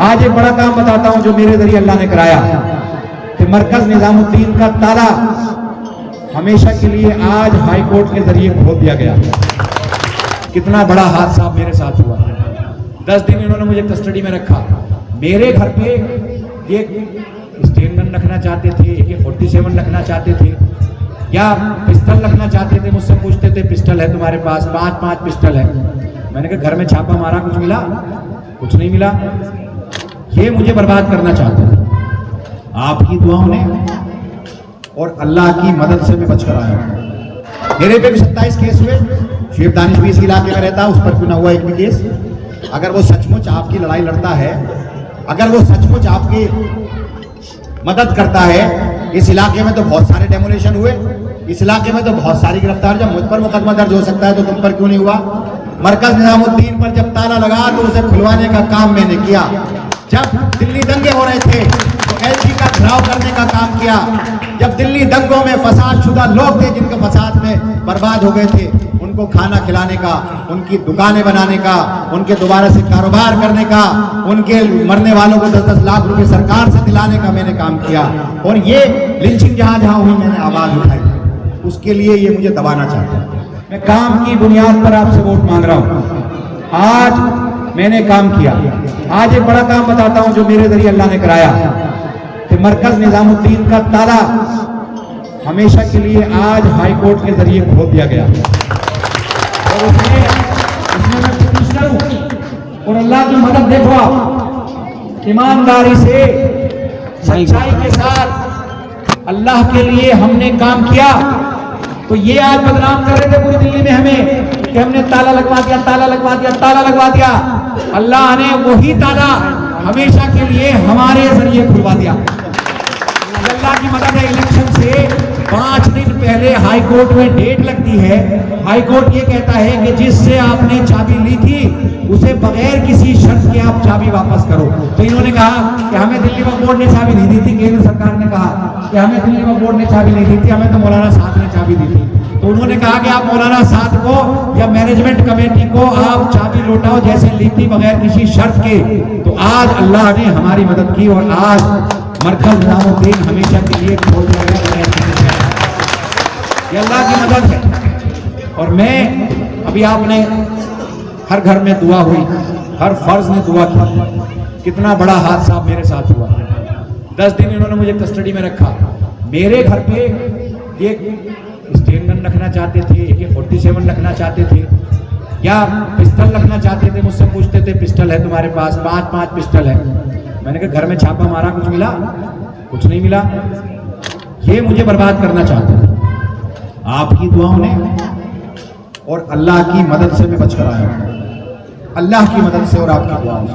आज एक बड़ा काम बताता हूं जो मेरे जरिए अल्लाह ने कराया कि मरकज निजामुद्दीन का ताला हमेशा के लिए आज हाई कोर्ट के जरिए खोल दिया गया। कितना बड़ा हादसा मेरे साथ हुआ। 10 दिन इन्होंने मुझे कस्टडी में रखा। मेरे घर पे ये स्टेन गन रखना चाहते थे, AK-47 रखना चाहते थे या पिस्टल रखना चाहते थे। मुझसे पूछते थे पिस्टल है तुम्हारे पास? 5 पिस्टल है। मैंने कहा घर में छापा मारा, कुछ मिला? कुछ नहीं मिला। ये मुझे बर्बाद करना चाहते थे। आपकी दुआओं ने और अल्लाह की मदद से मैं बच कर आया हूं। मेरे पे भी 27 केस हुए। शेख दानिश भी इस इलाके में रहता, उस पर क्यों ना हुआ एक भी केस? अगर वो सचमुच आपकी लड़ाई लड़ता है, अगर वो सचमुच आपकी मदद करता है, इस इलाके में तो बहुत सारे डेमोलेशन हुए, इस इलाके में तो बहुत सारी गिरफ्तार। जब मुझ पर मुकदमा दर्ज हो सकता है तो तुम पर क्यों नहीं हुआ? मरकज निजामुद्दीन पर जब ताला लगा तो उसे खुलवाने का काम मैंने किया। जब दिल्ली दंगे हो रहे थे तो LG का घिराव करने का काम किया। जब दिल्ली दंगों में फसाद शुदा लोग थे जिनके फसाद में बर्बाद हो गए थे, उनको खाना खिलाने का, उनकी दुकानें बनाने का, उनके दोबारा से कारोबार करने का, उनके मरने वालों को 10-10 लाख रुपए सरकार से दिलाने का मैंने काम किया। और ये लिंचिंग जहां हुई मैंने आवाज उठाई, उसके लिए ये मुझे दबाना चाहते हैं। मैं काम की बुनियाद पर आपसे वोट मांग रहा हूं। आज मैंने काम किया। आज एक बड़ा काम बताता हूं जो मेरे जरिए अल्लाह ने कराया कि मरकज निजामुद्दीन का ताला हमेशा के लिए आज हाई कोर्ट के जरिए खोल दिया गया। और उसमें मैं कमिश्नर हूं और अल्लाह की मदद देखो आप, ईमानदारी से सच्चाई के साथ अल्लाह के लिए हमने काम किया। तो ये आज बदनाम कर रहे थे पूरी दिल्ली में हमें कि हमने ताला लगवा दिया, ताला लगवा दिया, ताला लगवा दिया। अल्लाह ने वही ताला हमेशा के लिए हमारे जरिए खुलवा दिया। अल्लाह की मदद है। इलेक्शन से 5 दिन पहले हाई कोर्ट में डेट लगती है। हाई कोर्ट ये कहता है कि जिससे आपने चाबी ली थी उसे बगैर किसी शर्त के आप चाबी वापस करो। तो इन्होंने कहा कि हमें दिल्ली वक्फ बोर्ड ने चाबी नहीं दी थी। केंद्र सरकार ने कहा कि हमें दिल्ली वक्फ बोर्ड ने चाबी नहीं दी थी, हमें तो मौलाना साहब ने चाबी दी थी। तो उन्होंने कहा कि आप मौलाना साहब को या मैनेजमेंट कमेटी को आप चाबी लौटाओ जैसे ली थी बगैर किसी शर्त के। तो आज अल्लाह ने हमारी मदद की और आज मरकज निजामुद्दीन हमेशा के लिए खोल दिया गया। ये अल्लाह की मदद है। और मैं अभी आपने हर घर में दुआ हुई, हर फर्ज ने दुआ की। कितना बड़ा हादसा मेरे साथ हुआ। 10 दिन इन्होंने मुझे कस्टडी में रखा। मेरे घर पे ये स्टेन गन रखना चाहते थे, AK-47 रखना चाहते थे या पिस्टल रखना चाहते थे। मुझसे पूछते थे पिस्टल है तुम्हारे पास? 5 पिस्टल है। मैंने कहा घर में छापा मारा, कुछ मिला? कुछ नहीं मिला। ये मुझे बर्बाद करना चाहते थे। आपकी दुआओं ने और अल्लाह की मदद से मैं बच कर आया हूं। अल्लाह की मदद से और आपकी दुआओं से।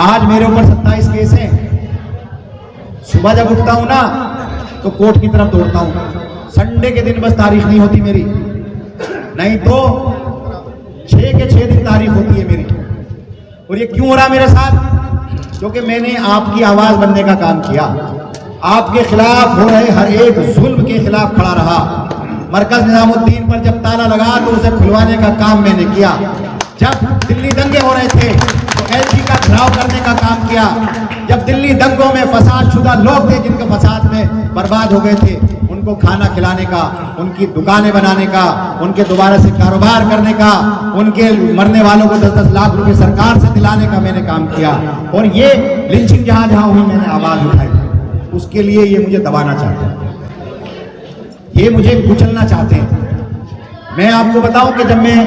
आज मेरे ऊपर 27 केस हैं। सुबह जब उठता हूं ना तो कोर्ट की तरफ दौड़ता हूं। संडे के दिन बस तारीख नहीं होती मेरी, नहीं तो 6 के 6 दिन तारीख होती है मेरी। और ये क्यों हो रहा मेरे साथ? क्योंकि मैंने आपकी आवाज बनने का काम किया। आपके खिलाफ हो रहे हर एक जुल्म के खिलाफ खड़ा रहा। मरकज निजामुद्दीन पर जब ताला लगा तो उसे खुलवाने का काम मैंने किया। जब दिल्ली दंगे हो रहे थे तो LG का घिराव करने का काम किया। जब दिल्ली दंगों में फसाद शुदा लोग थे जिनके फसाद में बर्बाद हो गए थे, उनको खाना खिलाने का, उनकी दुकानें बनाने का, उनके दोबारा से कारोबार करने का, उनके मरने वालों को 10-10 लाख रुपए सरकार से दिलाने का मैंने काम किया। और ये लिंचिंग जहां हुई मैंने आवाज उठाई, उसके लिए ये मुझे दबाना चाहते हैं, ये मुझे कुचलना चाहते हैं। मैं आपको बताऊं कि जब मैं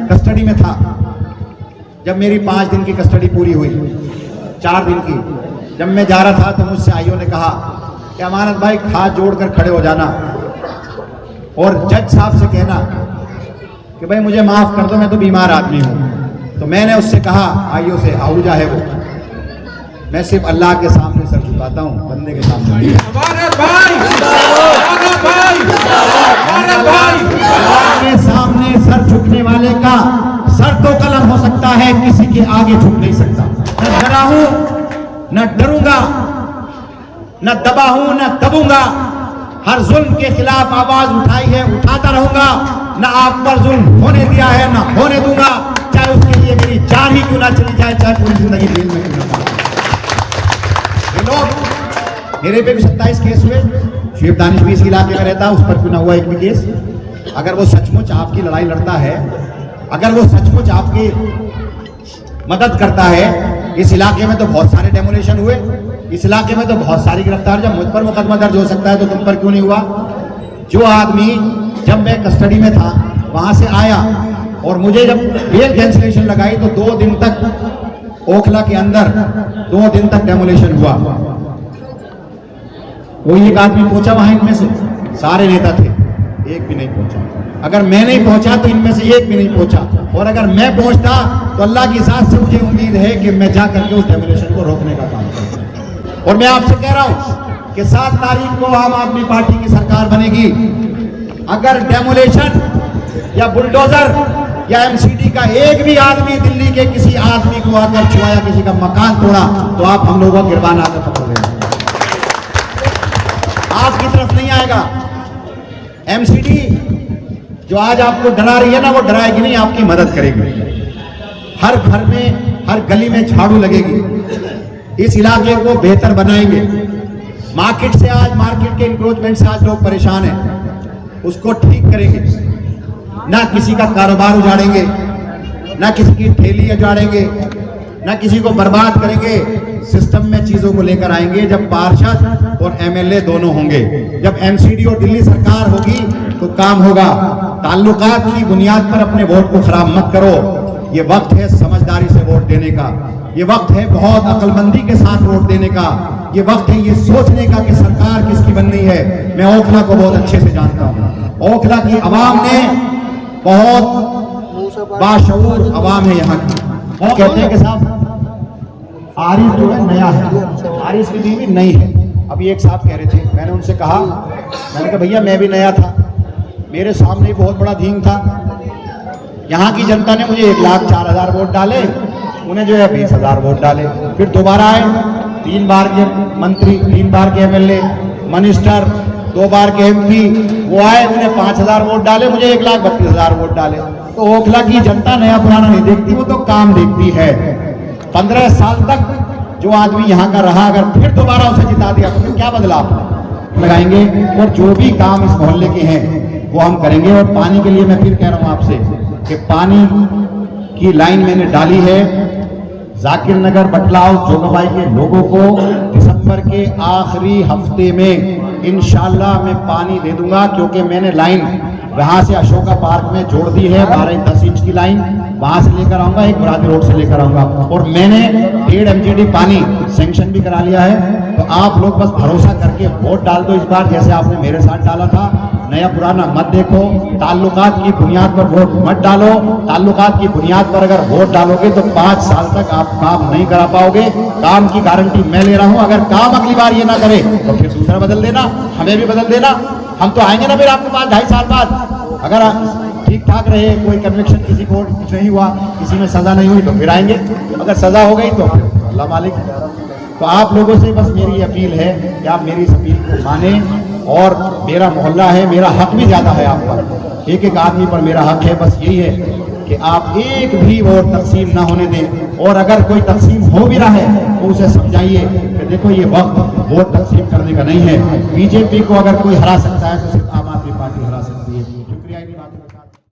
कस्टडी में था, जब मेरी 5 दिन की कस्टडी पूरी हुई, 4 दिन की, जब मैं जा रहा था तो मुझसे आईओ ने कहा कि अमानत भाई हाथ जोड़कर खड़े हो जाना और जज साहब से कहना कि भाई मुझे माफ कर दो, मैं तो बीमार आदमी हूं। तो मैंने उससे कहा, आईओ से, आऊजा है वो, मैं सिर्फ अल्लाह के सामने सर झुकाता हूं, बंदे के सामने नहीं। अल्लाह के सामने सर झुकने वाले का सर तो कलम हो सकता है, किसी के आगे झुक नहीं सकता। न डरा हूं, न डरूंगा, न दबा हूं, न दबूंगा। हर जुल्म के खिलाफ आवाज उठाई है, उठाता रहूंगा। न आप पर जुल्म होने दिया है, न होने दूंगा, चाहे उसके लिए मेरी जान ही क्यों ना चली जाए, चाहे पूरी जिंदगी जेल में क्यों ना। ये लोग, मेरे पे भी 27 केस हुए, शेख दानिश भी इस इलाके में रहता है, उस पर क्यों ना हुआ एक भी केस। अगर वो सचमुच आपकी लड़ाई लड़ता है, अगर वो सचमुच आपकी मदद करता है, इस इलाके में तो बहुत सारे डेमोलेशन हुए, इस इलाके में तो बहुत सारी गिरफ्तार, जब मुझ पर मुकदमा दर्ज हो सकता है तो तुम पर क्यों नहीं हुआ। जो आदमी जब मैं कस्टडी में था वहां से आया और मुझे जब बेल कैंसिलेशन लगाई तो 2 दिन तक ओखला के अंदर 2 दिन तक डेमोलेशन हुआ। कोई एक आदमी पहुंचा वहां इनमें से? सारे नेता थे, एक भी नहीं पहुंचा। अगर मैं नहीं पहुंचा तो इनमें से एक भी नहीं पहुंचा, और अगर मैं पहुंचता तो अल्लाह की जात से मुझे उम्मीद है कि मैं जा करके उस डेमोलेशन को रोकने का काम करूंगा। और मैं आपसे कह रहा हूं कि 7 तारीख को आम आदमी पार्टी की सरकार बनेगी। अगर डेमोलेशन या बुलडोजर या एमसीडी का एक भी आदमी दिल्ली के किसी आदमी को आकर छुआया, किसी का मकान तोड़ा, तो आप हम लोगों को गिरबान आकर पकड़ लेंगे, आपकी तरफ नहीं आएगा। एमसीडी जो आज आपको डरा रही है ना, वो डराएगी नहीं, आपकी मदद करेगी। हर घर में, हर गली में झाड़ू लगेगी, इस इलाके को बेहतर बनाएंगे। मार्केट से आज, मार्केट के इंक्रोचमेंट से आज लोग परेशान हैं, उसको ठीक करेंगे। ना किसी का कारोबार उजाड़ेंगे, ना किसी की ठेली उजाड़ेंगे, ना किसी को बर्बाद करेंगे। सिस्टम में चीजों को लेकर आएंगे। जब पार्षद और एमएलए दोनों होंगे, जब एमसीडी और दिल्ली सरकार होगी तो काम होगा। ताल्लुकात की बुनियाद पर अपने वोट को खराब मत करो। ये वक्त है समझदारी से वोट देने का, ये वक्त है बहुत अक्लमंदी के साथ वोट देने का, ये वक्त है ये सोचने का कि सरकार किसकी बननी है। मैं ओखला को बहुत अच्छे से जानता हूँ। ओखला की आवाम ने बहुत बाशऊर आवाम है यहाँ की। और कहते हैं कि साहब आरिस जो है नया है, आरिस की बीवी नई है। अभी एक साहब कह रहे थे, मैंने उनसे कहा, मैंने कहा भैया मैं भी नया था, मेरे सामने ही बहुत बड़ा धींग था। यहाँ की जनता ने मुझे 1,04,000 वोट डाले, उन्हें जो है 20,000 वोट डाले। फिर दोबारा आए, 3 बार के मंत्री, 3 बार के एमएलए, मिनिस्टर, 2 बार के एमपी, वो आए, उन्हें 5,000 वोट डाले, मुझे 1,32,000 वोट डाले। तो ओखला की जनता नया पुराना नहीं देखती, वो तो काम देखती है। 15 साल तक जो आदमी यहाँ का रहा, अगर फिर दोबारा उसे जिता दिया तो फिर क्या बदला आपने लगाएंगे। और जो भी काम इस मोहल्ले के हैं वो हम करेंगे। और पानी के लिए मैं फिर कह रहा हूँ आपसे कि पानी की लाइन मैंने डाली है। जाकिर नगर, बटलाव, जोगाबाई के लोगों को दिसंबर के आखिरी हफ्ते में इंशाल्लाह मैं पानी दे दूंगा, क्योंकि मैंने लाइन वहां से अशोका पार्क में जोड़ दी है। 12-10 इंच की लाइन वहां से लेकर आऊंगा, एक बुरादी रोड से लेकर आऊंगा। और मैंने 1.5 MGD पानी सैंक्शन भी करा लिया है। तो आप लोग बस भरोसा करके वोट डाल दो इस बार, जैसे आपने मेरे साथ डाला था। नया पुराना मत देखो, ताल्लुकात की बुनियाद पर वोट मत डालो। ताल्लुकात की बुनियाद पर अगर वोट डालोगे तो 5 साल तक आप काम नहीं करा पाओगे। काम की गारंटी मैं ले रहा हूं। अगर काम अगली बार ये ना करे तो फिर दूसरा बदल देना, हमें भी बदल देना। हम तो आएंगे ना फिर आपके पास 2.5 साल बाद। अगर ठीक ठाक रहे, कोई कन्विक्शन किसी को कुछ नहीं हुआ, किसी में सजा नहीं हुई तो फिर आएंगे। अगर सजा हो गई तो फिर अल्लाह मालिक। तो आप लोगों से बस मेरी अपील है कि आप मेरी इस अपील को माने। और मेरा मोहल्ला है, मेरा हक भी ज्यादा है आप पर, एक आदमी पर मेरा हक है। बस यही है कि आप एक भी वोट तकसीम ना होने दें। और अगर कोई तकसीम हो भी रहा है तो उसे समझाइए कि देखो ये वक्त वोट तकसीम करने का नहीं है। बीजेपी को अगर कोई हरा सकता है तो सिर्फ आम आदमी पार्टी